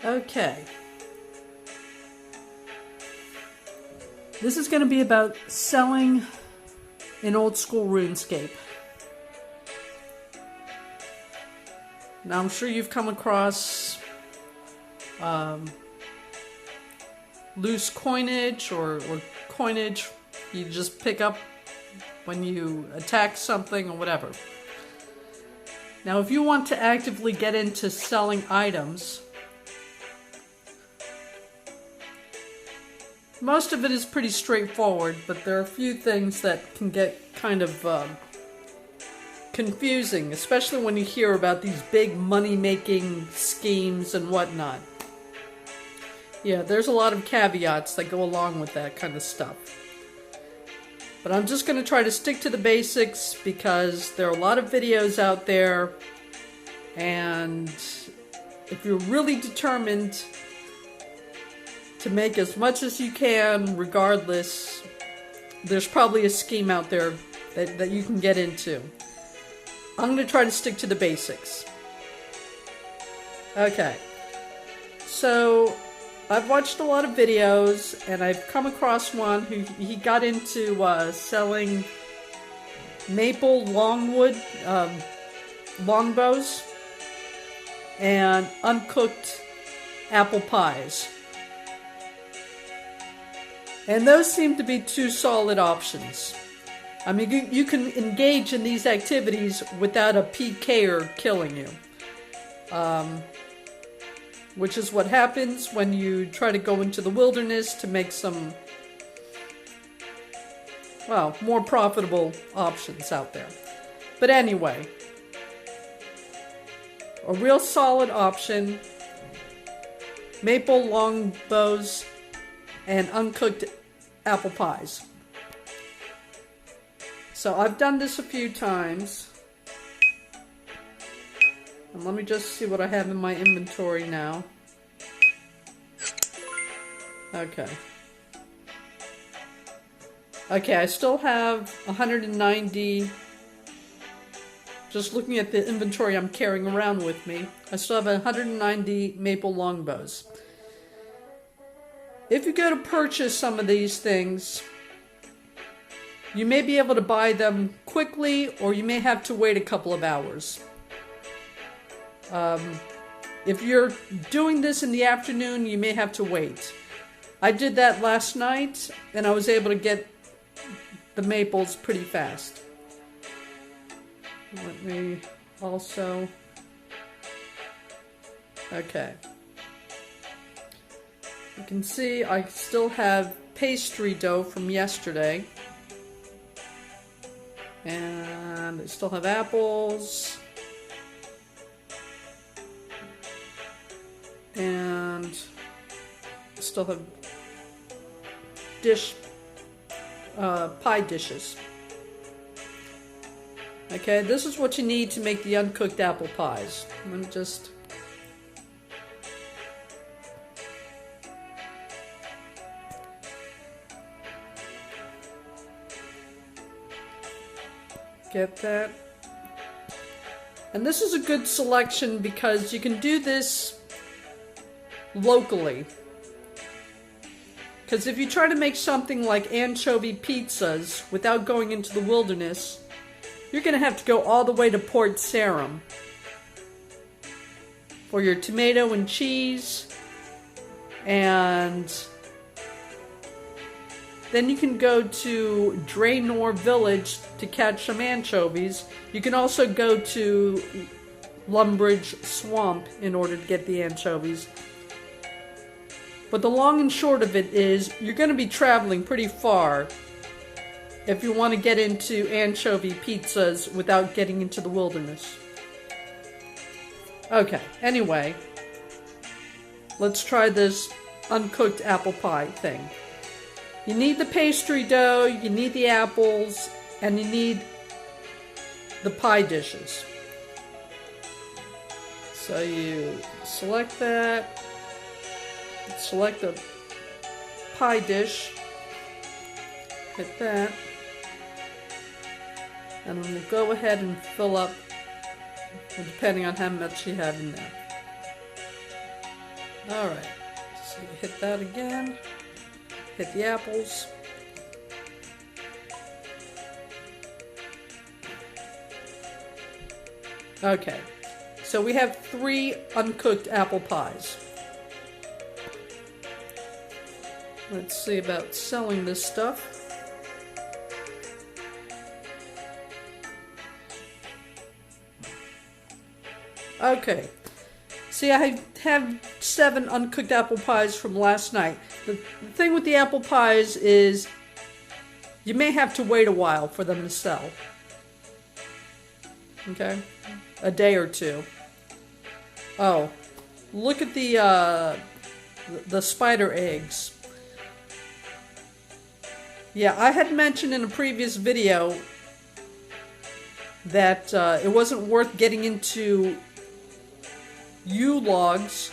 Okay. This is going to be about selling in Old School RuneScape. Now I'm sure you've come across loose coinage or coinage you just pick up when you attack something or whatever. Now if you want to actively get into selling items, most of it is pretty straightforward, but there are a few things that can get kind of confusing, especially when you hear about these big money-making schemes and whatnot. Yeah, there's a lot of caveats that go along with that kind of stuff. But I'm just going to try to stick to the basics because there are a lot of videos out there, and if you're really determined to make as much as you can regardless, there's probably a scheme out there that you can get into. I'm going to try to stick to the basics. Okay, so I've watched a lot of videos and I've come across one who he got into selling maple longwood longbows and uncooked apple pies. And those seem to be two solid options. I mean, you can engage in these activities without a PKer killing you. Which is what happens when you try to go into the wilderness to make some, well, more profitable options out there. But anyway, a real solid option, maple longbows and uncooked apple pies. So I've done this a few times. And let me just see what I have in my inventory now. Okay. Okay, I still have 190. Just looking at the inventory I'm carrying around with me, I still have 190 maple longbows. If you go to purchase some of these things, you may be able to buy them quickly, or you may have to wait a couple of hours. If you're doing this in the afternoon, you may have to wait. I did that last night, and I was able to get the maples pretty fast. Let me also... Okay. You can see I still have pastry dough from yesterday. And I still have apples. And still have pie dishes. Okay, this is what you need to make the uncooked apple pies. Let me just... get that. And this is a good selection because you can do this locally. Because if you try to make something like anchovy pizzas without going into the wilderness, you're going to have to go all the way to Port Sarum for your tomato and cheese, and then you can go to Draenor Village to catch some anchovies. You can also go to Lumbridge Swamp in order to get the anchovies. But the long and short of it is, you're going to be traveling pretty far if you want to get into anchovy pizzas without getting into the wilderness. Okay, anyway, let's try this uncooked apple pie thing. You need the pastry dough, you need the apples, and you need the pie dishes. So you select that, select the pie dish, hit that, and then we'll go ahead and fill up, depending on how much you have in there. Alright, so hit that again. Hit the apples. Okay, so we have 3 uncooked apple pies. Let's see about selling this stuff. Okay, see, I have 7 uncooked apple pies from last night. The thing with the apple pies is you may have to wait a while for them to sell. Okay, a day or two. Oh, look at the spider eggs. Yeah, I had mentioned in a previous video that it wasn't worth getting into logs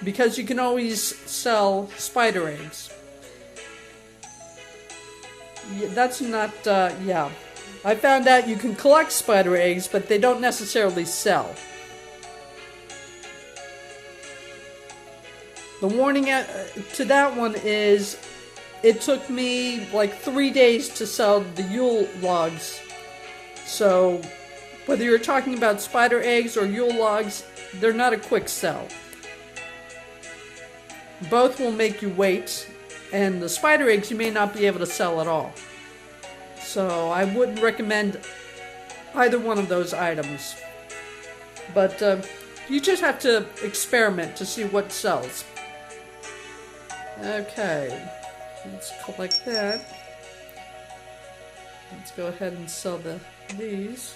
because you can always sell spider eggs. Yeah, that's not, yeah. I found out you can collect spider eggs, but they don't necessarily sell. The warning to that one is it took me like 3 days to sell the Yule logs. So whether you're talking about spider eggs or Yule logs, they're not a quick sell. Both will make you wait, and the spider eggs you may not be able to sell at all. So I wouldn't recommend either one of those items. But you just have to experiment to see what sells. Okay, let's collect that. Let's go ahead and sell these.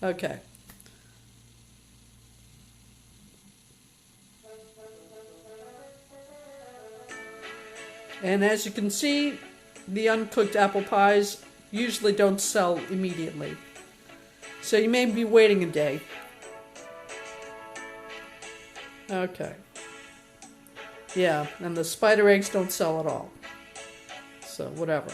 Okay. And as you can see, the uncooked apple pies usually don't sell immediately. So you may be waiting a day. Okay. Yeah, and the spider eggs don't sell at all. So, whatever.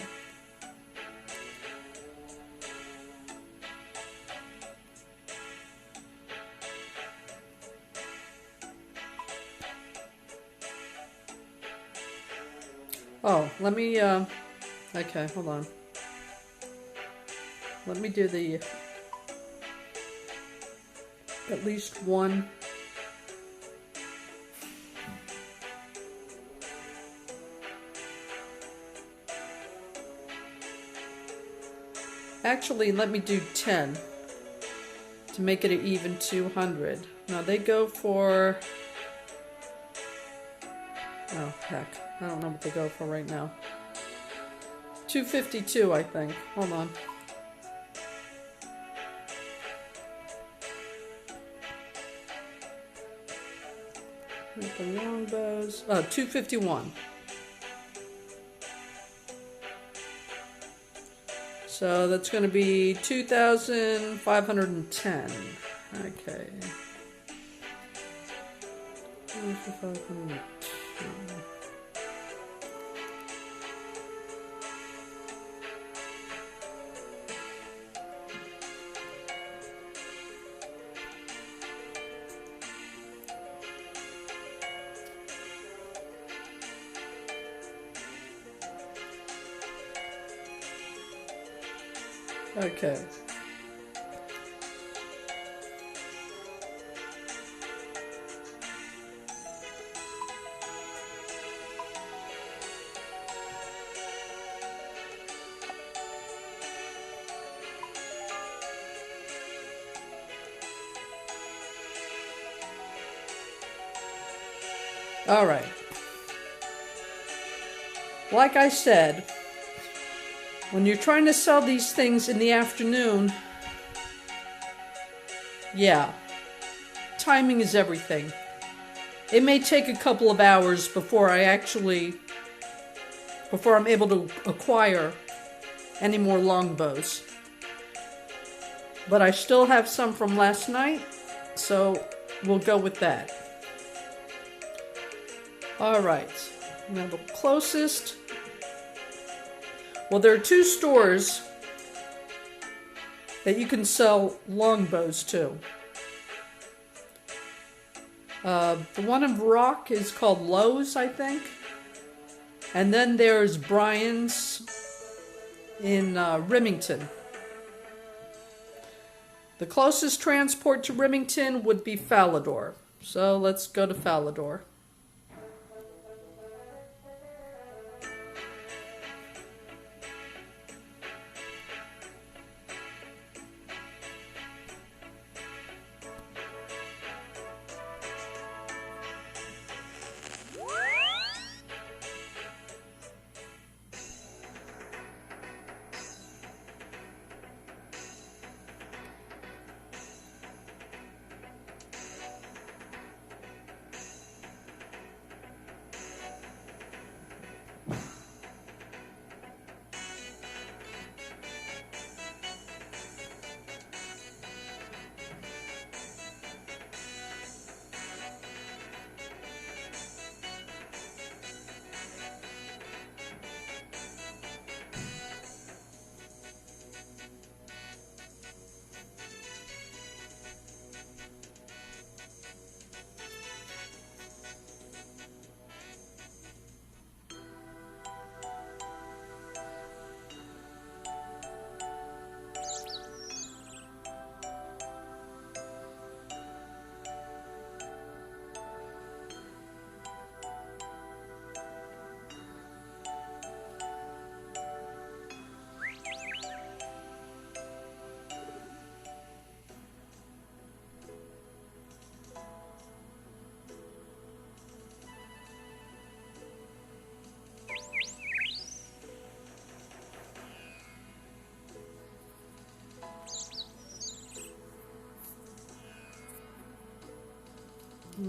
Oh, let me, okay, hold on. Let me do at least one. Actually, let me do 10 to make it an even 200. Now they go for, oh heck, I don't know what they go for right now. 252, I think. Hold on. With the longbows. Oh, 251. So that's going to be 2,510. Okay. 2,510. Okay. All right. Like I said, when you're trying to sell these things in the afternoon, yeah, timing is everything. It may take a couple of hours before I'm able to acquire any more longbows. But I still have some from last night, so we'll go with that. All right, now the closest. Well, there are 2 stores that you can sell longbows to. The one in Rock is called Lowe's, I think. And then there's Brian's in Remington. The closest transport to Remington would be Falador. So let's go to Falador.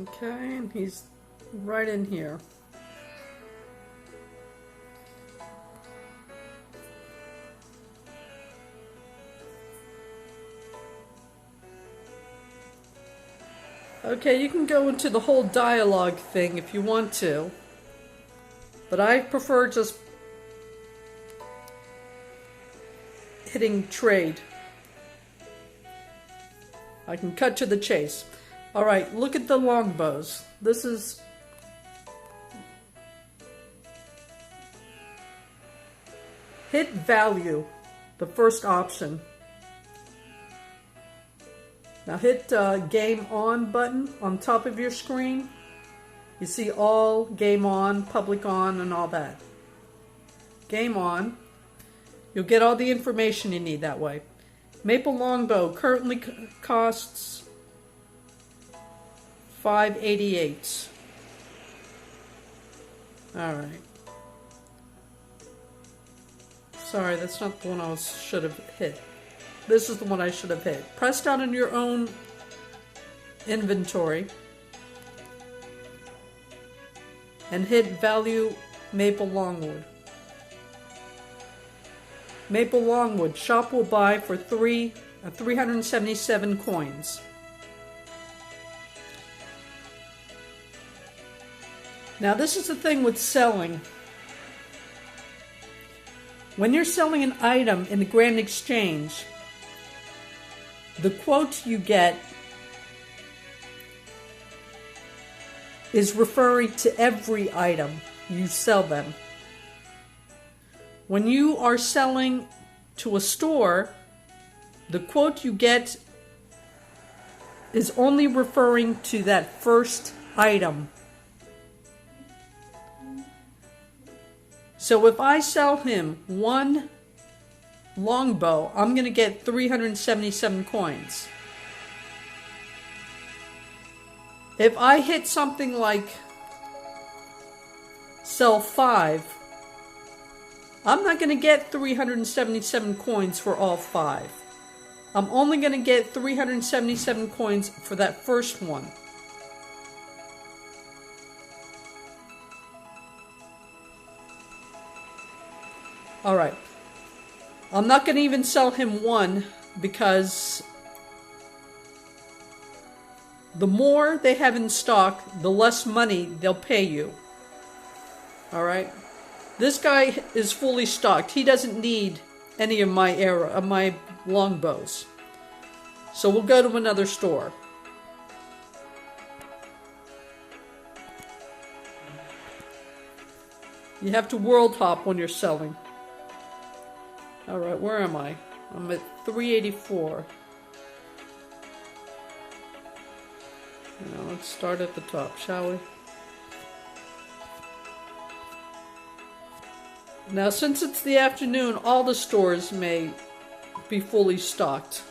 Okay, and he's right in here. Okay, you can go into the whole dialogue thing if you want to, but I prefer just hitting trade. I can cut to the chase. Alright, look at the longbows. This is... hit value, the first option. Now hit game on button on top of your screen. You see all, game on, public on, and all that. Game on. You'll get all the information you need that way. Maple longbow currently costs $5.88. Alright. Sorry, that's not the one I should have hit. This is the one I should have hit. Press down in your own inventory and hit value maple longwood. Maple longwood. Shop will buy for 377 coins. Now this is the thing with selling. When you're selling an item in the Grand Exchange, the quote you get is referring to every item you sell them. When you are selling to a store, the quote you get is only referring to that first item. So if I sell him one longbow, I'm going to get 377 coins. If I hit something like sell 5, I'm not going to get 377 coins for all 5. I'm only going to get 377 coins for that first one. Alright. I'm not going to even sell him one because the more they have in stock, the less money they'll pay you. Alright. This guy is fully stocked. He doesn't need any of my longbows. So we'll go to another store. You have to world hop when you're selling. Alright, where am I? I'm at 384. Now let's start at the top, shall we? Now, since it's the afternoon, all the stores may be fully stocked.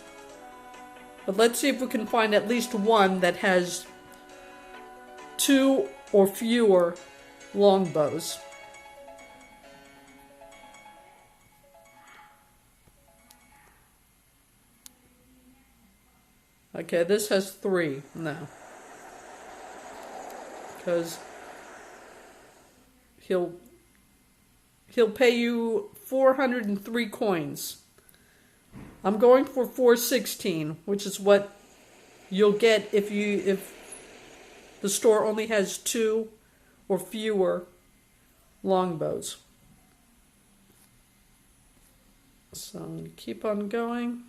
But let's see if we can find at least one that has 2 or fewer longbows. Okay, this has 3 now. Because he'll pay you 403 coins. I'm going for 416, which is what you'll get if the store only has 2 or fewer longbows. So I'm going to keep on going.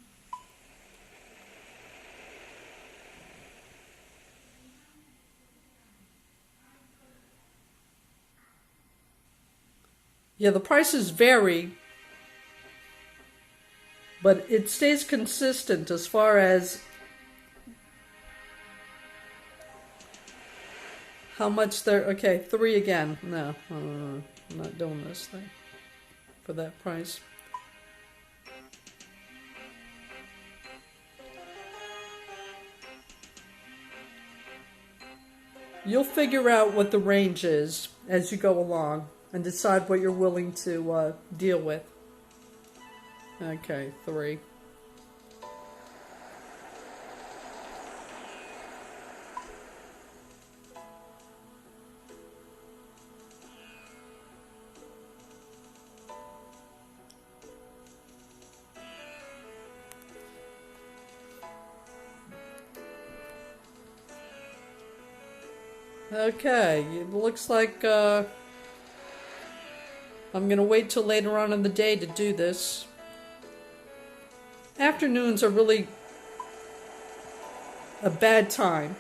Yeah, the prices vary, but it stays consistent as far as how much they're... Okay, 3 again. No, I'm not doing this thing for that price. You'll figure out what the range is as you go along and decide what you're willing to deal with. Okay, 3. Okay, it looks like I'm going to wait till later on in the day to do this. Afternoons are really a bad time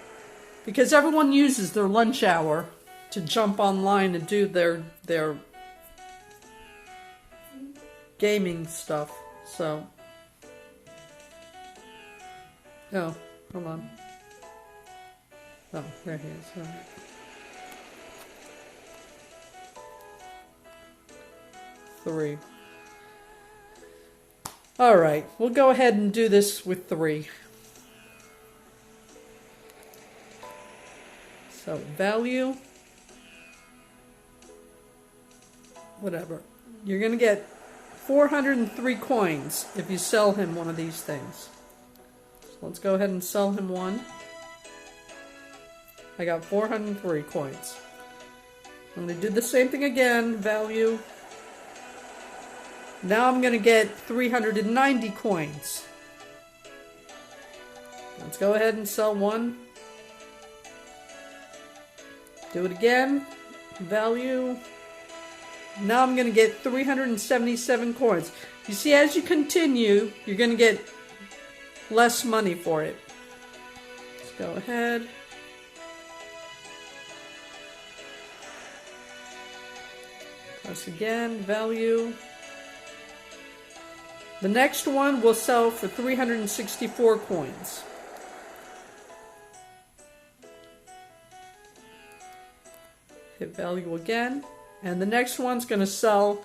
because everyone uses their lunch hour to jump online and do their gaming stuff. So, oh, hold on. Oh, there he is. All right. 3. Alright, we'll go ahead and do this with 3. So, value. Whatever. You're going to get 403 coins if you sell him one of these things. So let's go ahead and sell him one. I got 403 coins. I'm going to do the same thing again. Value. Now I'm going to get 390 coins. Let's go ahead and sell one. Do it again. Value. Now I'm going to get 377 coins. You see, as you continue, you're going to get less money for it. Let's go ahead. Press again. Value. The next one will sell for 364 coins. Hit value again. And the next one's going to sell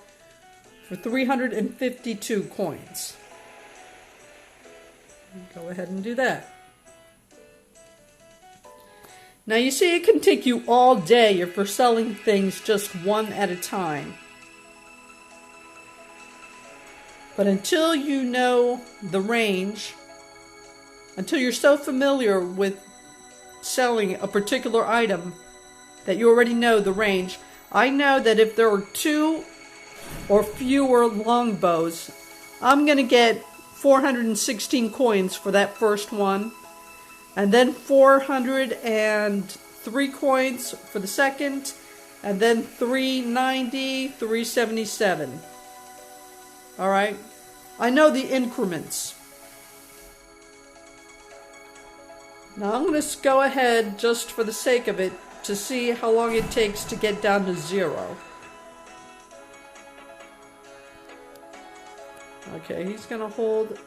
for 352 coins. Go ahead and do that. Now you see, it can take you all day if you're selling things just one at a time. But until you know the range, until you're so familiar with selling a particular item that you already know the range, I know that if there are 2 or fewer longbows, I'm going to get 416 coins for that first one, and then 403 coins for the second, and then 390, 377. Alright? I know the increments Now I'm going to go ahead, just for the sake of it, to see how long it takes to get down to 0. Okay, he's going to hold.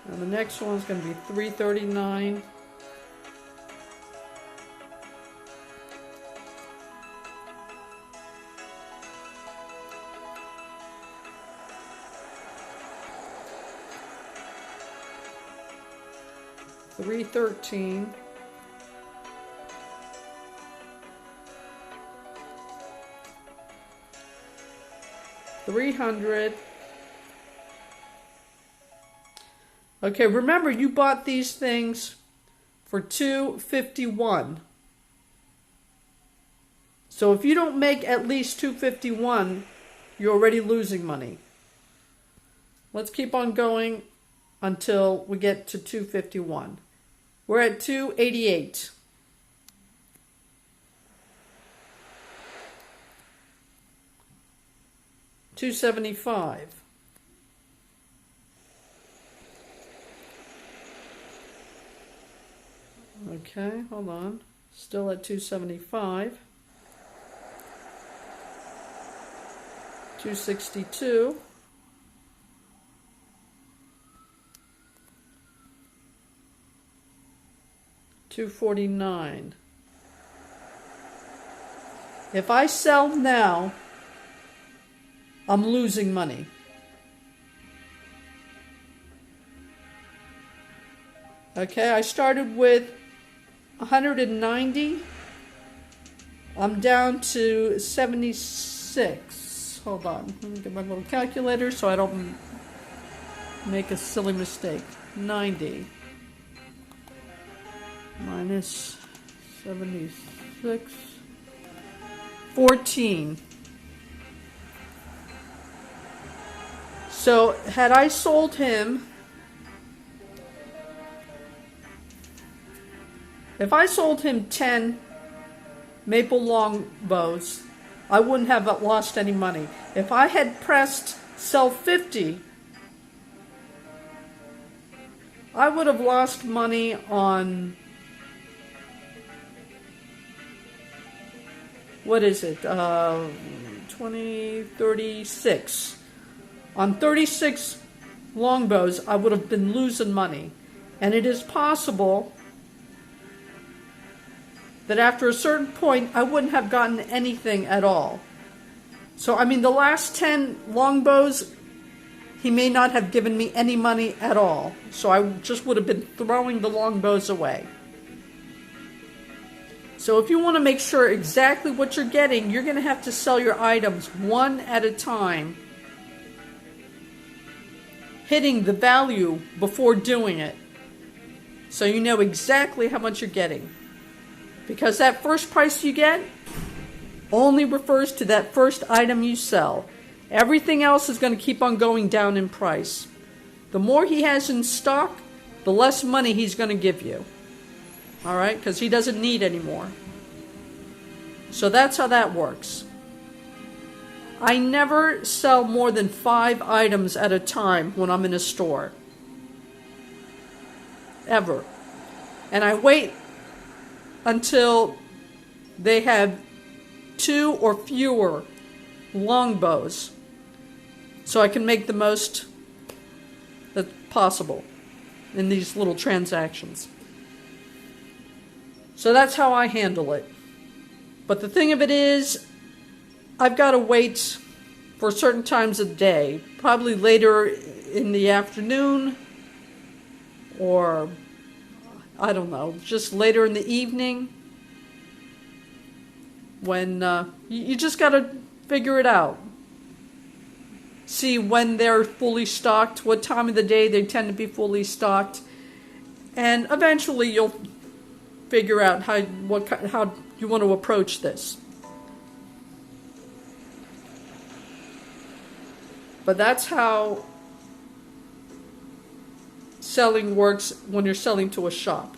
And the next one's going to be 339. $313. $300. Okay, remember you bought these things for $251. So if you don't make at least $251, you're already losing money. Let's keep on going until we get to $251. We're at $288. $275. Okay, hold on. Still at $275. $262. $249. If I sell now, I'm losing money. Okay, I started with 190. I'm down to 76. Hold on, let me get my little calculator so I don't make a silly mistake. 90 minus 76. 14. So had I sold him, if I sold him 10 maple longbows, I wouldn't have lost any money. If I had pressed sell 50, I would have lost money on, what is it, 36. On 36 longbows, I would have been losing money. And it is possible that after a certain point, I wouldn't have gotten anything at all. So, I mean, the last 10 longbows, he may not have given me any money at all. So I just would have been throwing the longbows away. So if you want to make sure exactly what you're getting, you're going to have to sell your items one at a time, hitting the value before doing it, so you know exactly how much you're getting. Because that first price you get only refers to that first item you sell. Everything else is going to keep on going down in price. The more he has in stock, the less money he's going to give you. All right? Because he doesn't need any more. So that's how that works. I never sell more than 5 items at a time when I'm in a store. Ever. And I wait until they have 2 or fewer longbows, so I can make the most that's possible in these little transactions. So that's how I handle it. But the thing of it is, I've got to wait for certain times of the day, probably later in the afternoon, or I don't know, just later in the evening, when you just got to figure it out. See when they're fully stocked, what time of the day they tend to be fully stocked, and eventually you'll figure out how you want to approach this. But that's how selling works when you're selling to a shop.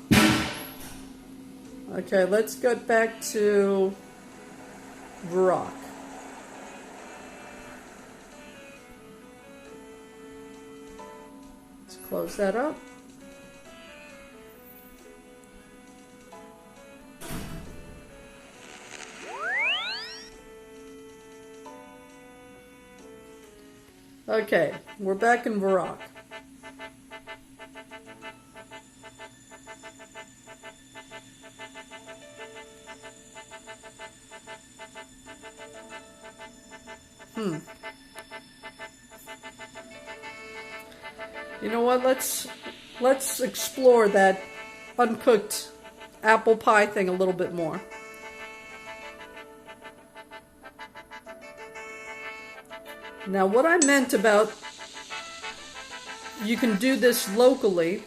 Okay, let's get back to Varrock. Close that up. Okay, we're back in Varrock. You know what? Let's explore that uncooked apple pie thing a little bit more. Now, what I meant about you can do this locally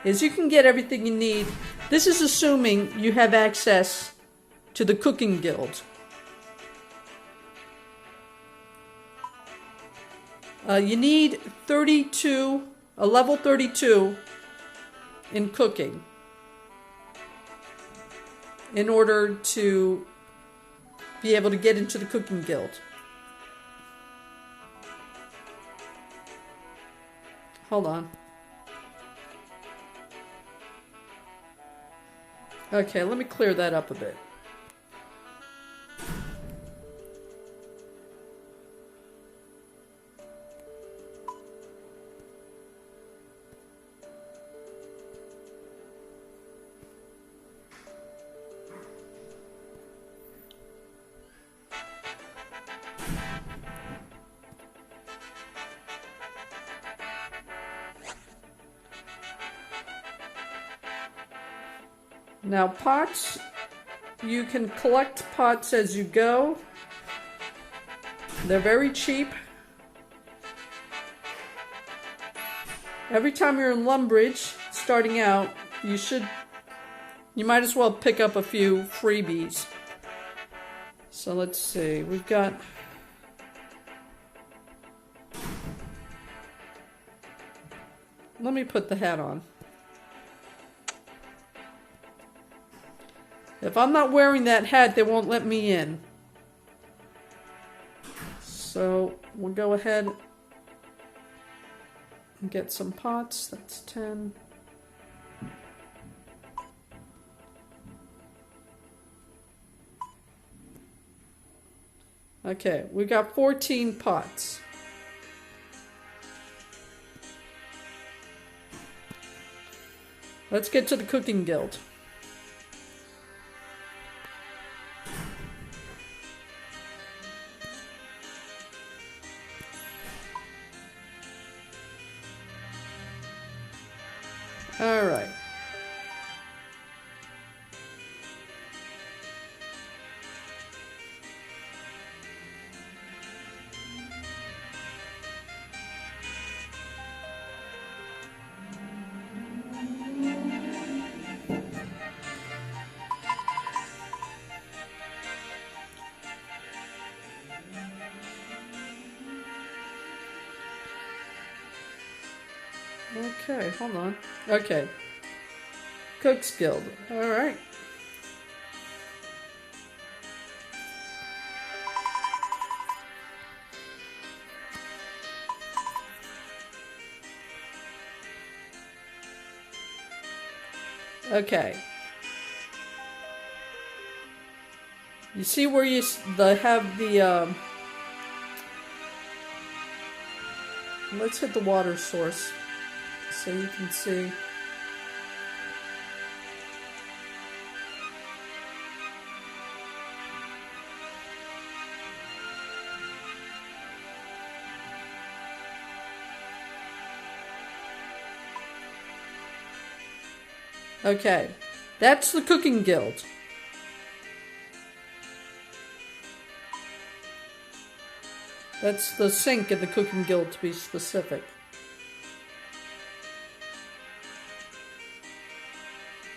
is you can get everything you need. This is assuming you have access to the cooking guild. You need a level 32 in cooking in order to be able to get into the cooking guild. Hold on. Okay, let me clear that up a bit. Now pots, you can collect pots as you go. They're very cheap. Every time you're in Lumbridge, starting out, you might as well pick up a few freebies. So let's see, we've got let me put the hat on. If I'm not wearing that hat, they won't let me in. So we'll go ahead and get some pots. That's 10. Okay, we got 14 pots. Let's get to the cooking guild. All right. Okay, hold on. Okay. Cook's Guild. All right. Okay. You see where you have the let's hit the water source so you can see. Okay, that's the cooking guild. That's the sink in the cooking guild, to be specific.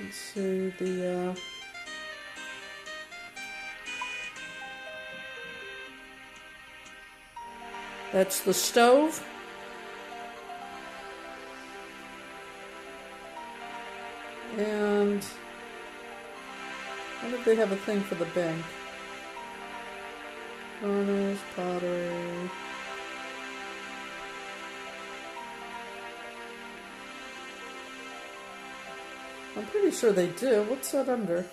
Let's see the that's the stove. And I wonder if they have a thing for the bank. Furnace, pottery. I'm pretty sure they do. What's that under?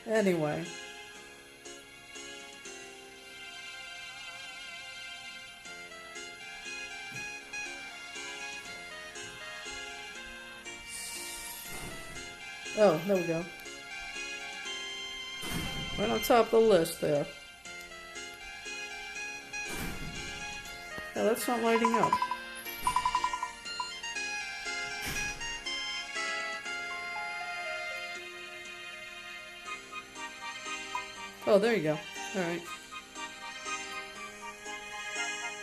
Anyway. Oh, there we go. Right on top of the list there. Yeah, that's not lighting up. Oh, there you go. Alright.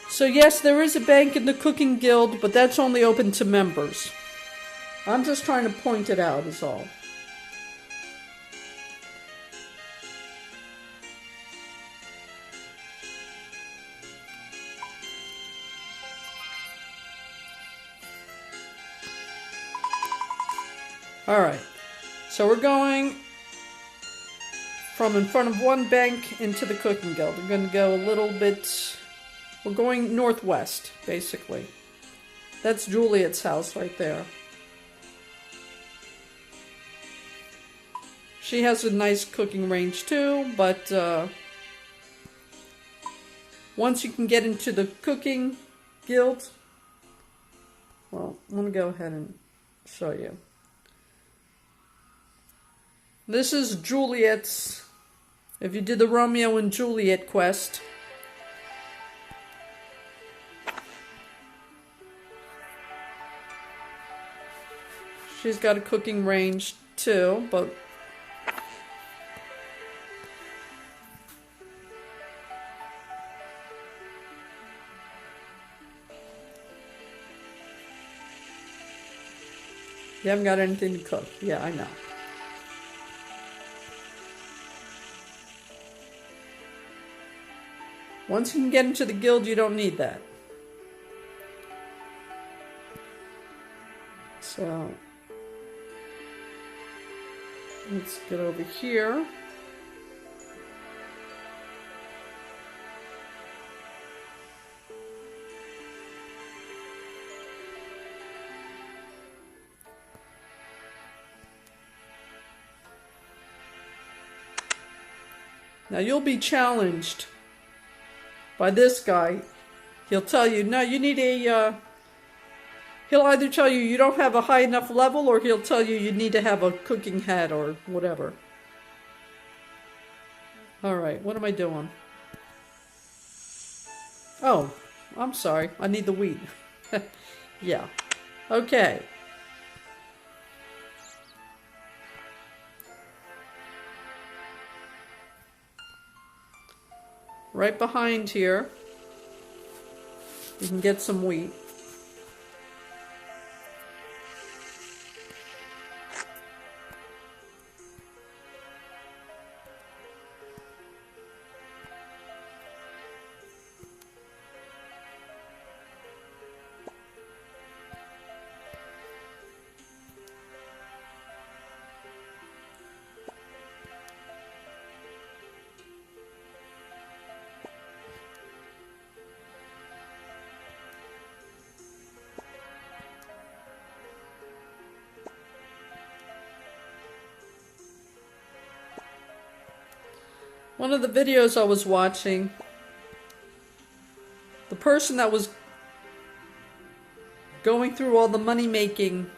So yes, there is a bank in the cooking guild, but that's only open to members. I'm just trying to point it out is all. Alright, so we're going from in front of one bank into the cooking guild. We're going to go a little bit, we're going northwest, basically. That's Juliet's house right there. She has a nice cooking range too, but once you can get into the cooking guild, well, I'm going to go ahead and show you. This is Juliet's, if you did the Romeo and Juliet quest. She's got a cooking range too, but you haven't got anything to cook. Yeah, I know. Once you can get into the guild, you don't need that. So, let's get over here. Now you'll be challenged by this guy. He'll tell you, no, you need a, he'll either tell you you don't have a high enough level, or he'll tell you you need to have a cooking hat or whatever. Alright, what am I doing? Oh, I'm sorry. I need the wheat. Yeah. Okay. Right behind here, you can get some wheat. One of the videos I was watching, the person that was going through all the money-making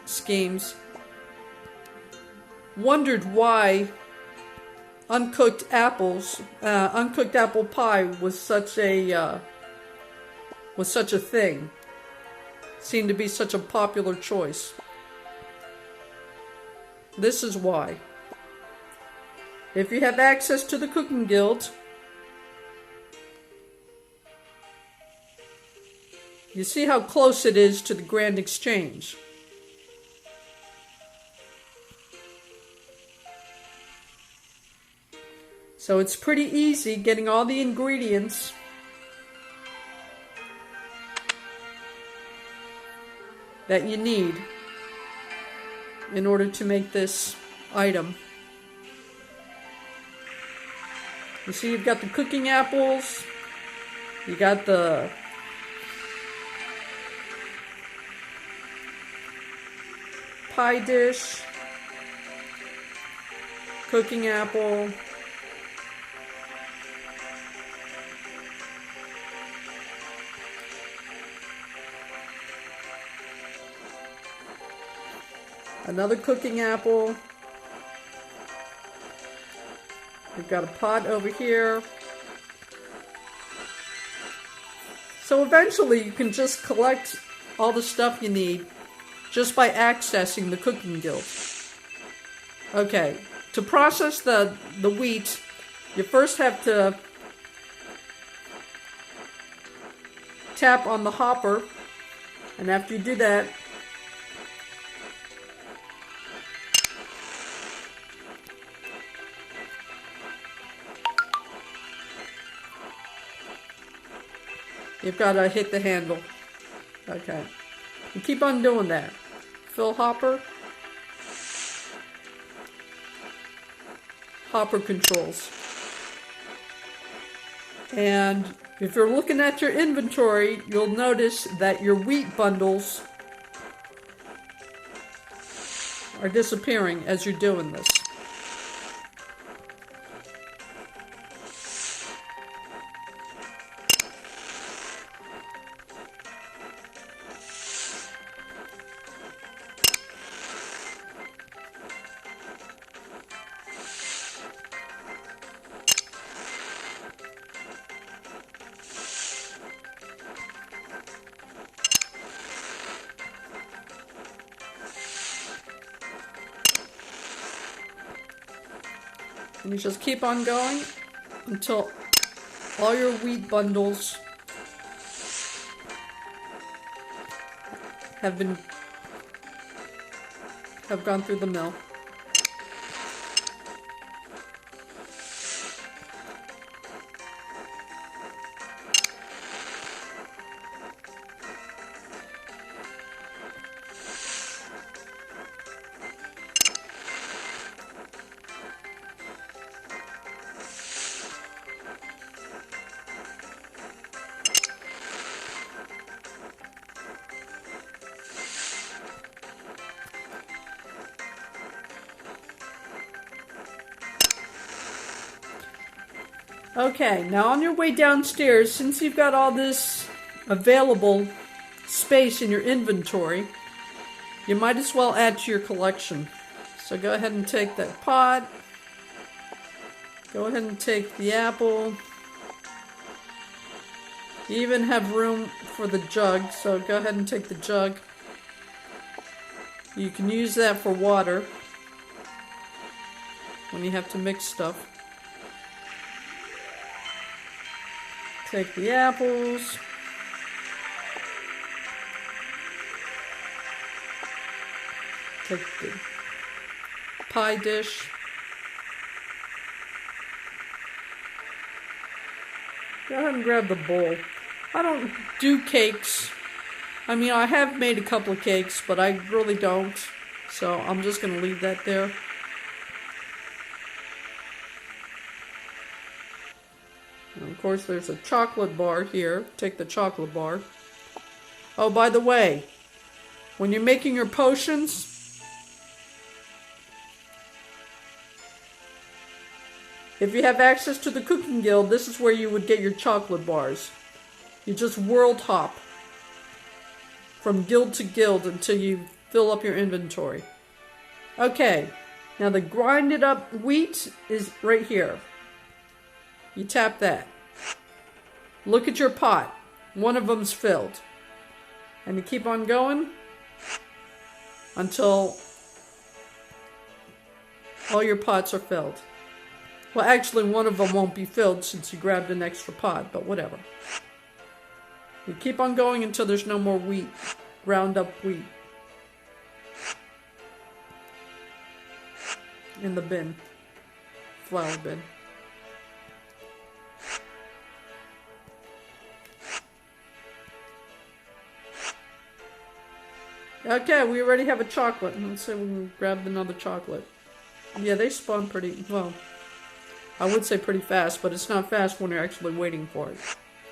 schemes wondered why uncooked apple pie was such a thing. Seemed to be such a popular choice. This is why. If you have access to the cooking guild, you see how close it is to the Grand Exchange. So it's pretty easy getting all the ingredients that you need in order to make this item. You see, you've got the cooking apples, you got the pie dish, cooking apple, another cooking apple. We've got a pot over here. So eventually you can just collect all the stuff you need just by accessing the cooking guild. Okay, to process the wheat, you first have to tap on the hopper, and after you do that, you've got to hit the handle. Okay. You keep on doing that. Fill hopper. Hopper controls. And if you're looking at your inventory, you'll notice that your wheat bundles are disappearing as you're doing this. And you just keep on going until all your wheat bundles have gone through the mill. Okay, now on your way downstairs, since you've got all this available space in your inventory, you might as well add to your collection. So go ahead and take that pot. Go ahead and take the apple. You even have room for the jug, so go ahead and take the jug. You can use that for water when you have to mix stuff. Take the apples. Take the pie dish. Go ahead and grab the bowl. I don't do cakes. I mean, I have made a couple of cakes, but I really don't. So I'm just going to leave that there. And of course, there's a chocolate bar here. Take the chocolate bar. Oh, by the way, when you're making your potions, if you have access to the cooking guild, this is where you would get your chocolate bars. You just world hop from guild to guild until you fill up your inventory. Okay, now the grinded up wheat is right here. You tap that. Look at your pot. One of them's filled. And you keep on going until all your pots are filled. Well, actually, one of them won't be filled since you grabbed an extra pot, but whatever. You keep on going until there's no more wheat, ground up wheat in the bin, flour bin. Okay, we already have a chocolate. Let's see if we can grab another chocolate. Yeah, they spawn pretty, well, I would say pretty fast, but it's not fast when you're actually waiting for it.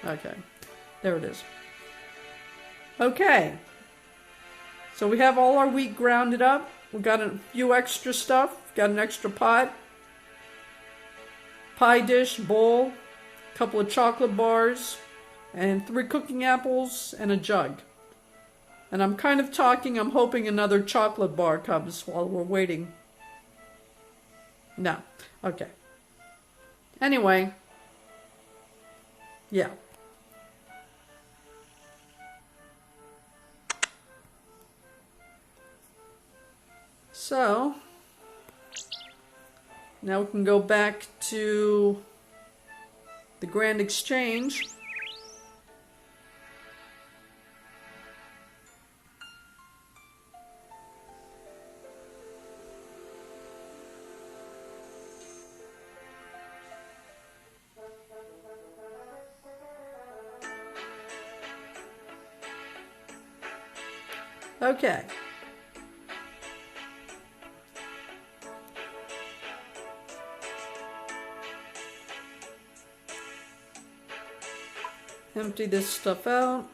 Okay, there it is. Okay, so we have all our wheat grounded up. We got a few extra stuff. Got an extra pot, pie dish, bowl, a couple of chocolate bars, and 3 cooking apples and a jug. And I'm kind of talking, I'm hoping another chocolate bar comes while we're waiting. No. Okay. Anyway. Yeah. So, now we can go back to the Grand Exchange. Okay. Empty this stuff out.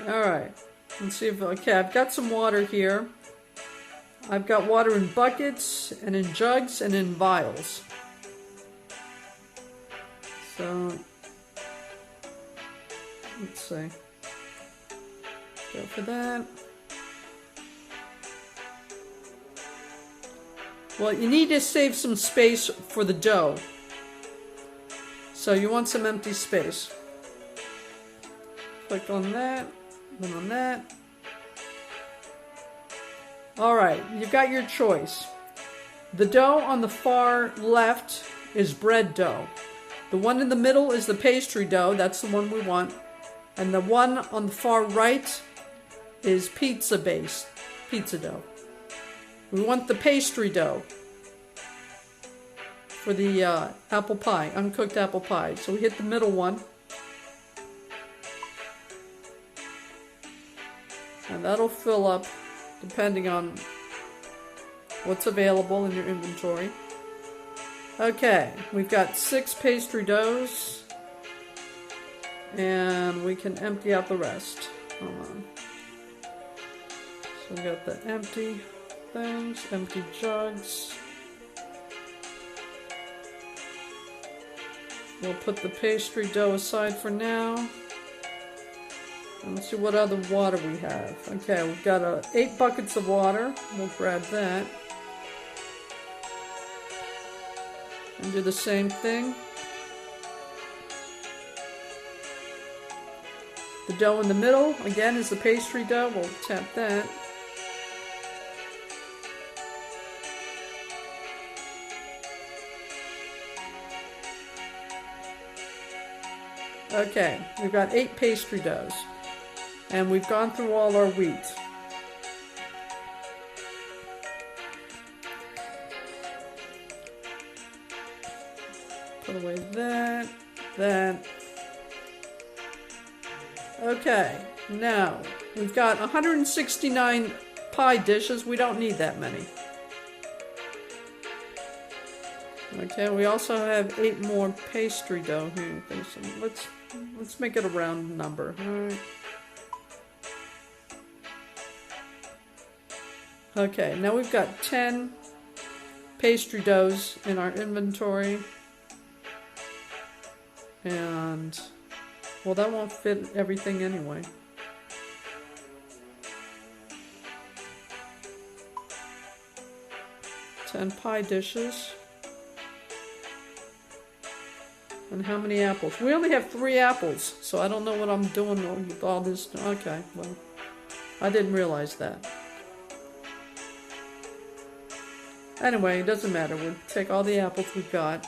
Alright, let's see if, okay, I've got some water here. I've got water in buckets and in jugs and in vials. So, let's see. Go for that. Well, you need to save some space for the dough. So you want some empty space. Click on that, then on that. Alright, you've got your choice. The dough on the far left is bread dough. The one in the middle is the pastry dough, that's the one we want. And the one on the far right is pizza base, pizza dough. We want the pastry dough for the apple pie, uncooked apple pie. So we hit the middle one. And that'll fill up depending on what's available in your inventory. Okay, we've got 6 pastry doughs. And we can empty out the rest. Hold on. So we got the empty things, empty jugs. We'll put the pastry dough aside for now. And let's see what other water we have. Okay, we've got 8 buckets of water. We'll grab that. And do the same thing. The dough in the middle, again, is the pastry dough. We'll tap that. Okay, we've got 8 pastry doughs, and we've gone through all our wheat. Put away that, that. Okay, now we've got 169 pie dishes. We don't need that many. Okay, we also have 8 more pastry dough here. Let's make it a round number. All right. Okay, now we've got 10 pastry doughs in our inventory. And, well, that won't fit everything anyway. Ten pie dishes. And how many apples? We only have 3 apples, so I don't know what I'm doing with all this. Okay, well, I didn't realize that. Anyway, it doesn't matter. We'll take all the apples we've got.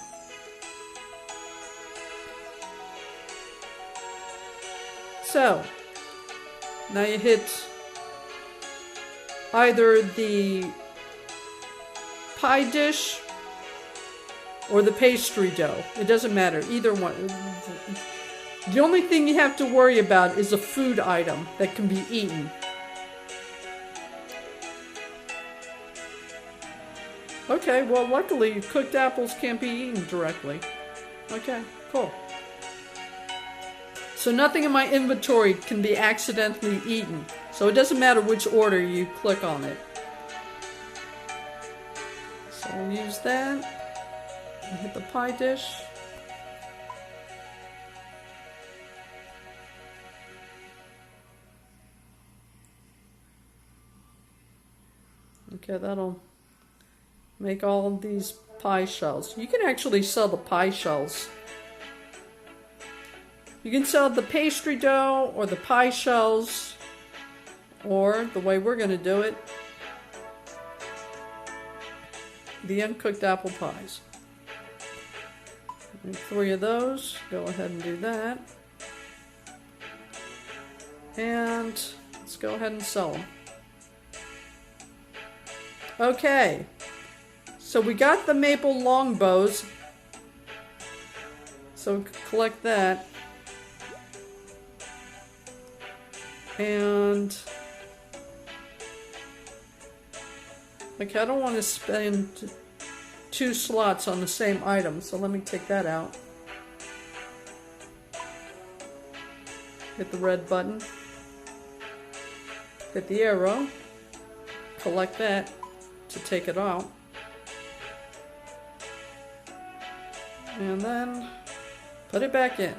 So, now you hit either the pie dish or the pastry dough. It doesn't matter, either one. The only thing you have to worry about is a food item that can be eaten. Okay, well, luckily cooked apples can't be eaten directly. Okay, cool. So nothing in my inventory can be accidentally eaten. So it doesn't matter which order you click on it. So I'll use that. And hit the pie dish. Okay, that'll make all of these pie shells. You can actually sell the pie shells. You can sell the pastry dough or the pie shells, or the way we're going to do it, the uncooked apple pies. Make 3 of those. Go ahead and do that. And let's go ahead and sell them. Okay. So we got the maple longbows. So collect that. And like, I don't want to spend 2 slots on the same item, so let me take that out. Hit the red button. Hit the arrow. Collect that to take it out. And then put it back in.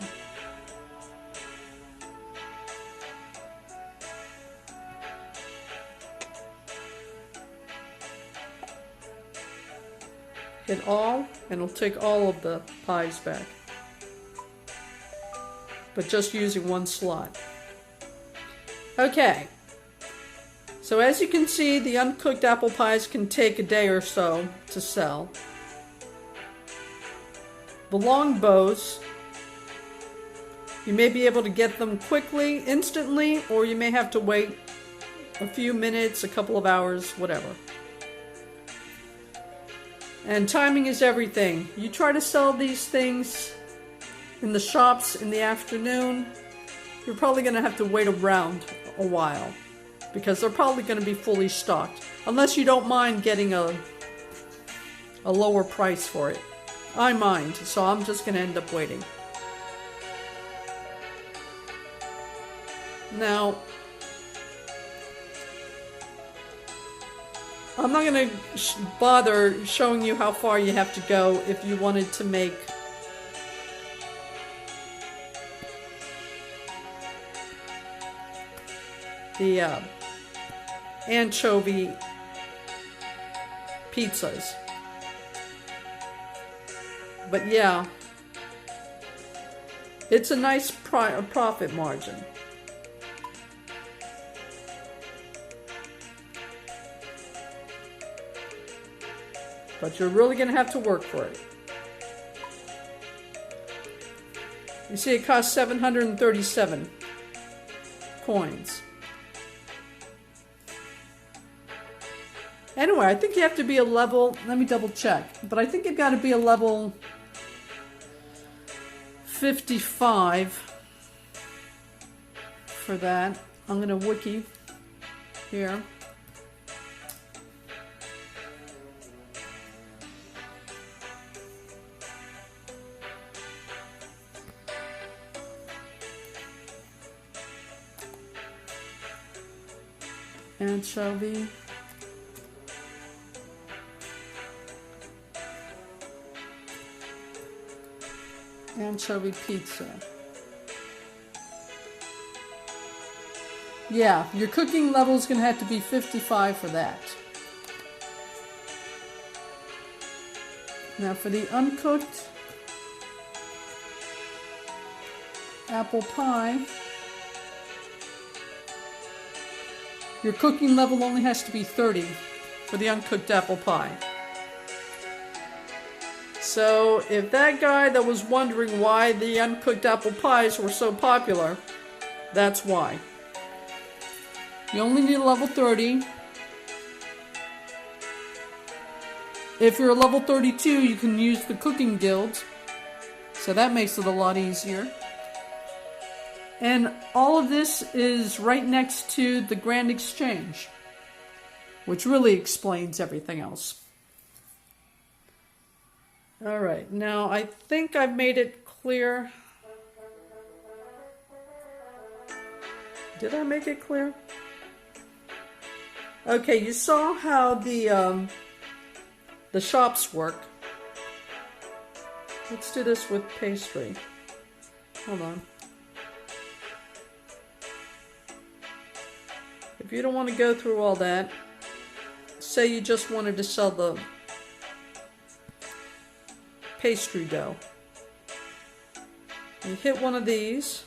Hit all, and it'll take all of the pies back. But just using 1 slot. Okay. So as you can see, the uncooked apple pies can take a day or so to sell. The longbows, you may be able to get them quickly, instantly, or you may have to wait a few minutes, a couple of hours, whatever. And timing is everything. You try to sell these things in the shops in the afternoon, you're probably going to have to wait around a while, because they're probably going to be fully stocked, unless you don't mind getting a lower price for it. I mind, so I'm just going to end up waiting. Now, I'm not going to bother showing you how far you have to go if you wanted to make the anchovy pizzas. But yeah, it's a nice profit margin. But you're really going to have to work for it. You see, it costs 737 coins. Anyway, I think you have to be a level, let me double check, but I think you've got to be a level 55 for that. I'm going to wiki here. Anchovy. Anchovy pizza. Yeah, your cooking level is going to have to be 55 for that. Now for the uncooked apple pie, your cooking level only has to be 30 for the uncooked apple pie. So if that guy that was wondering why the uncooked apple pies were so popular, that's why. You only need a level 30. If you're a level 32, you can use the cooking guilds. So that makes it a lot easier. And all of this is right next to the Grand Exchange, which really explains everything else. Alright, now I think I've made it clear. Did I make it clear? Okay, you saw how the shops work. Let's do this with pastry. Hold on. If you don't want to go through all that, say you just wanted to sell the pastry dough. You hit one of these.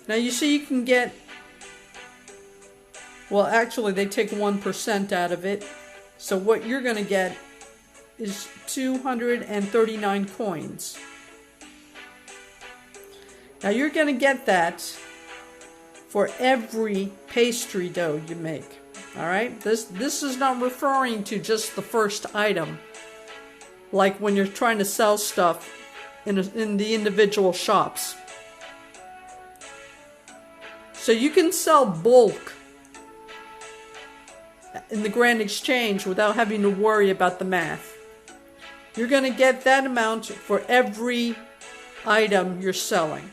Now you see you can get, well actually they take 1% out of it. So what you're going to get is 239 coins. Now you're going to get that for every pastry dough you make. Alright? This is not referring to just the first item. Like when you're trying to sell stuff in the individual shops. So you can sell bulk in the Grand Exchange without having to worry about the math. You're going to get that amount for every item you're selling.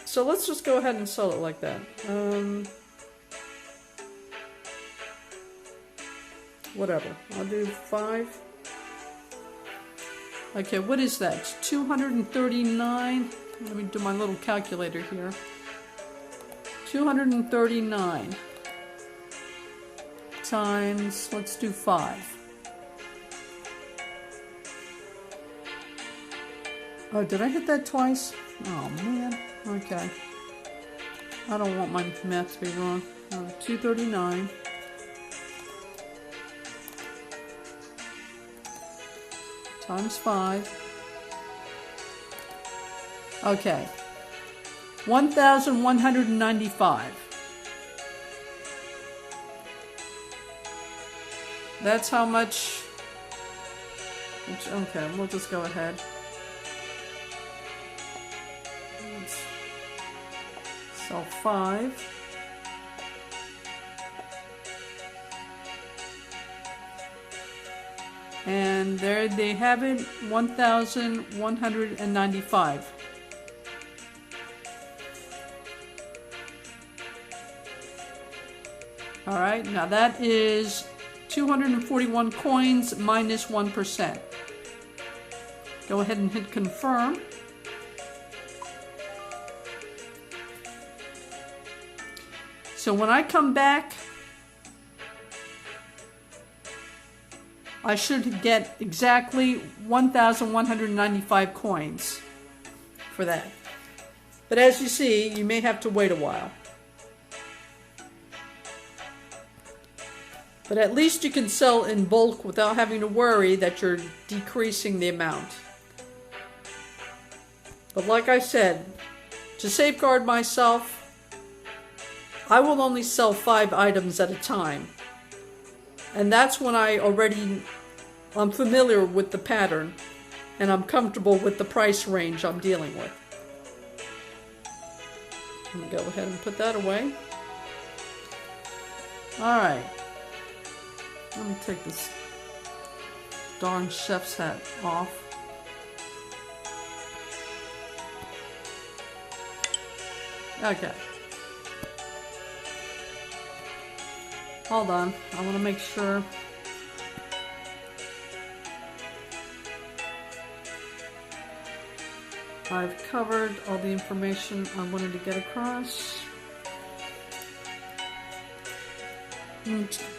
So let's just go ahead and sell it like that. Whatever. I'll do 5. Okay, what is that? 239. Let me do my little calculator here. 239 times, let's do 5. Oh, did I hit that twice? Oh, man. Okay. I don't want my math to be wrong. 239 times 5. Okay. 1,195. That's how much. Okay, we'll just go ahead. Let's sell 5. And there they have it, 1,195. Alright, now that is 241 coins minus 1%. Go ahead and hit confirm. So when I come back, I should get exactly 1,195 coins for that. But as you see, you may have to wait a while. But at least you can sell in bulk without having to worry that you're decreasing the amount. But like I said, to safeguard myself, I will only sell 5 items at a time. And that's when I'm familiar with the pattern and I'm comfortable with the price range I'm dealing with. I'm going to go ahead and put that away. Alright. Let me take this darn chef's hat off. Okay. Hold on. I want to make sure. I've covered all the information I wanted to get across.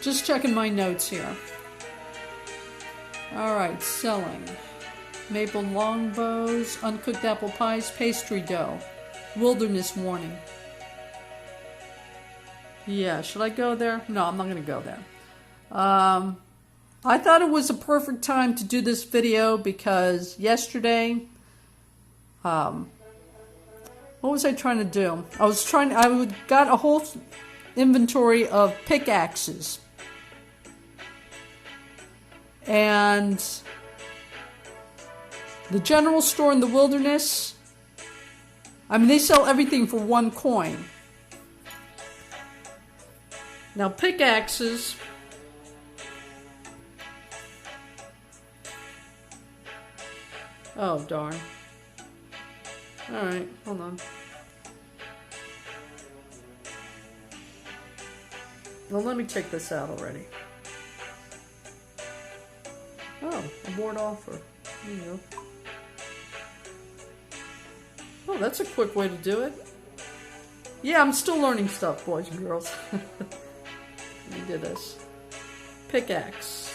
Just checking my notes here. Alright, selling. Maple longbows, uncooked apple pies, pastry dough. Wilderness warning. Yeah, should I go there? No, I'm not going to go there. I thought it was a perfect time to do this video because yesterday, what was I trying to do? I got a whole inventory of pickaxes. And the general store in the wilderness, I mean, they sell everything for 1 coin. Now, pickaxes, oh darn. Alright, hold on. Well, let me take this out already. Oh, award offer. There you go. Oh, that's a quick way to do it. Yeah, I'm still learning stuff, boys and girls. Let me do this. Pickaxe.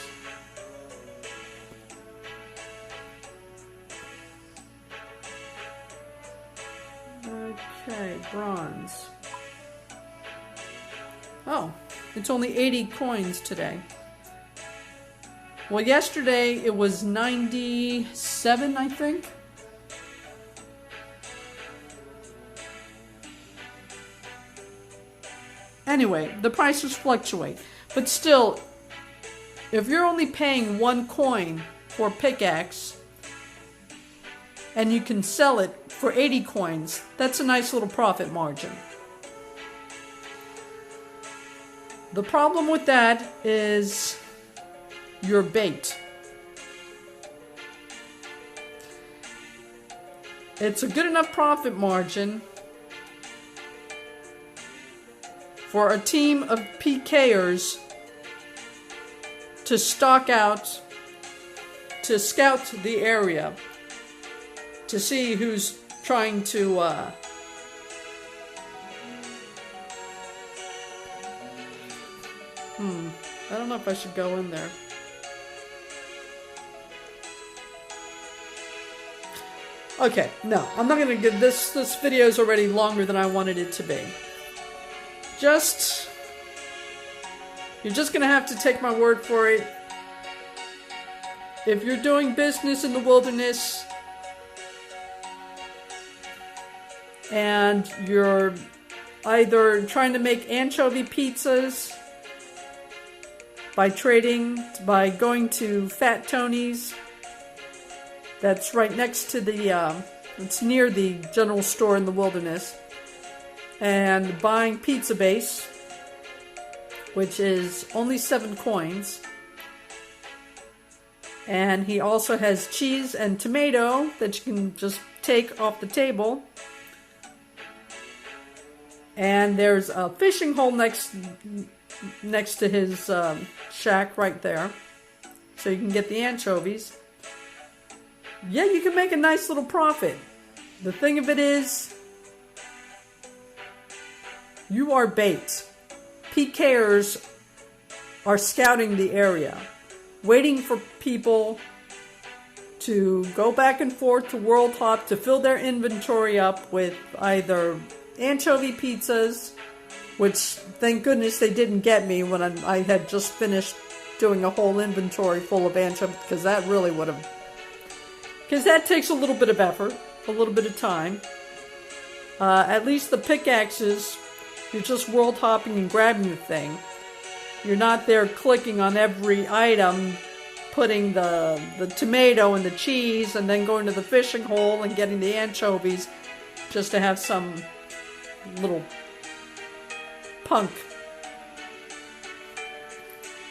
Okay, bronze. Oh, it's only 80 coins today. Well, yesterday it was 97, I think. Anyway, the prices fluctuate. But still, if you're only paying 1 coin for a pickaxe, and you can sell it for 80 coins, that's a nice little profit margin. The problem with that is your bait. It's a good enough profit margin for a team of PKers to stock out, to scout the area, to see who's trying to I don't know if I should go in there. Okay, no, I'm not gonna get this. This video is already longer than I wanted it to be. You're just gonna have to take my word for it. If you're doing business in the wilderness and you're either trying to make anchovy pizzas by by going to Fat Tony's, that's right next to the, it's near the general store in the wilderness, and buying pizza base, which is only 7 coins. And he also has cheese and tomato that you can just take off the table. And there's a fishing hole next to his shack right there, so you can get the anchovies. Yeah, you can make a nice little profit. The thing of it is, you are bait. PKers are scouting the area, waiting for people to go back and forth to World Hop to fill their inventory up with either anchovy pizzas, which thank goodness they didn't get me when I had just finished doing a whole inventory full of anchovies, because that really would have, because that takes a little bit of effort, a little bit of time. At least the pickaxes, you're just world hopping and grabbing the thing. You're not there clicking on every item, putting the tomato and the cheese, and then going to the fishing hole and getting the anchovies just to have some little punk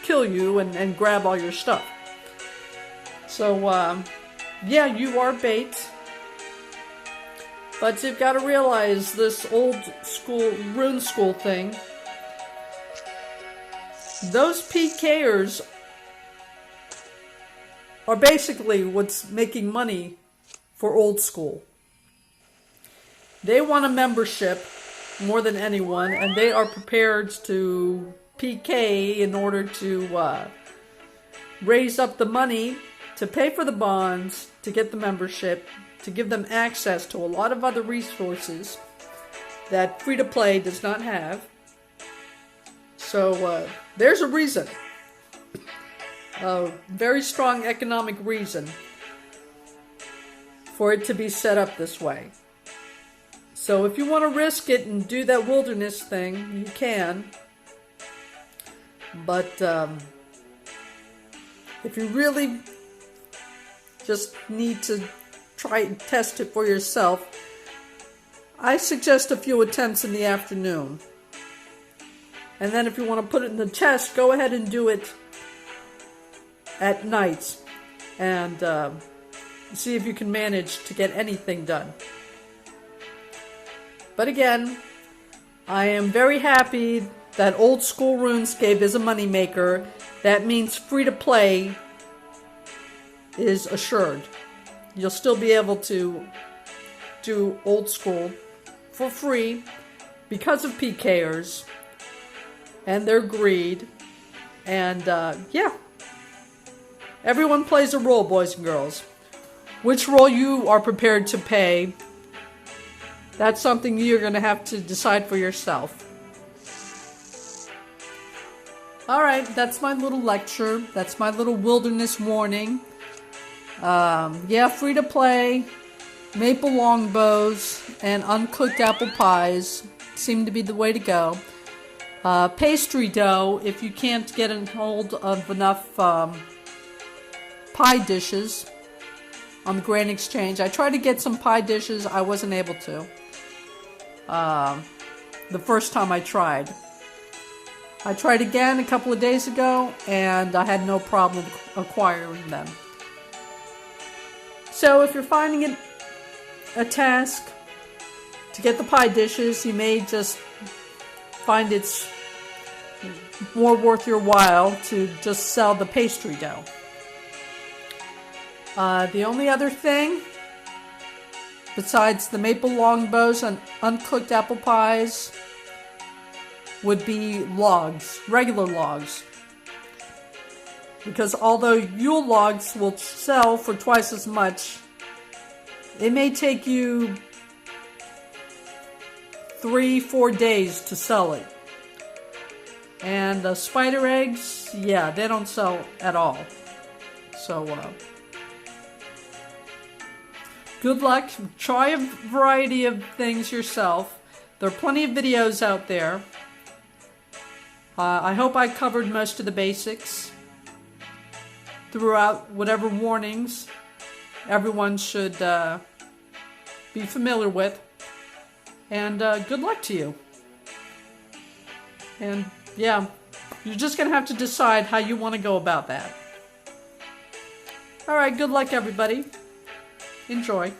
kill you and grab all your stuff. So, yeah, you are bait. But you've got to realize this old school rune school thing, those PKers are basically what's making money for old school. They want a membership more than anyone, and they are prepared to PK in order to raise up the money to pay for the bonds, to get the membership, to give them access to a lot of other resources that free-to-play does not have. So there's a reason, a very strong economic reason for it to be set up this way. So if you want to risk it and do that wilderness thing, you can. But if you really just need to try and test it for yourself, I suggest a few attempts in the afternoon. And then if you want to put it in the chest, go ahead and do it at night. And see if you can manage to get anything done. But again, I am very happy that Old School RuneScape is a moneymaker. That means free to play is assured. You'll still be able to do Old School for free because of PKers and their greed. And yeah, everyone plays a role, boys and girls. Which role you are prepared to pay, that's something you're going to have to decide for yourself. Alright, that's my little lecture. That's my little wilderness warning. Yeah, free to play, maple longbows, and uncooked apple pies seem to be the way to go. Pastry dough, if you can't get a hold of enough pie dishes on the Grand Exchange. I tried to get some pie dishes. I wasn't able to. The first time I tried. I tried again a couple of days ago, and I had no problem acquiring them. So if you're finding it a task to get the pie dishes, you may just find it's more worth your while to just sell the pastry dough. The only other thing, besides the maple longbows and uncooked apple pies, would be logs, regular logs. Because although Yule logs will sell for twice as much, it may take you 3-4 days to sell it. And the spider eggs, yeah, they don't sell at all. So, good luck. Try a variety of things yourself. There are plenty of videos out there. I hope I covered most of the basics throughout whatever warnings everyone should be familiar with. And good luck to you. And yeah, you're just going to have to decide how you want to go about that. Alright, good luck everybody. Enjoy.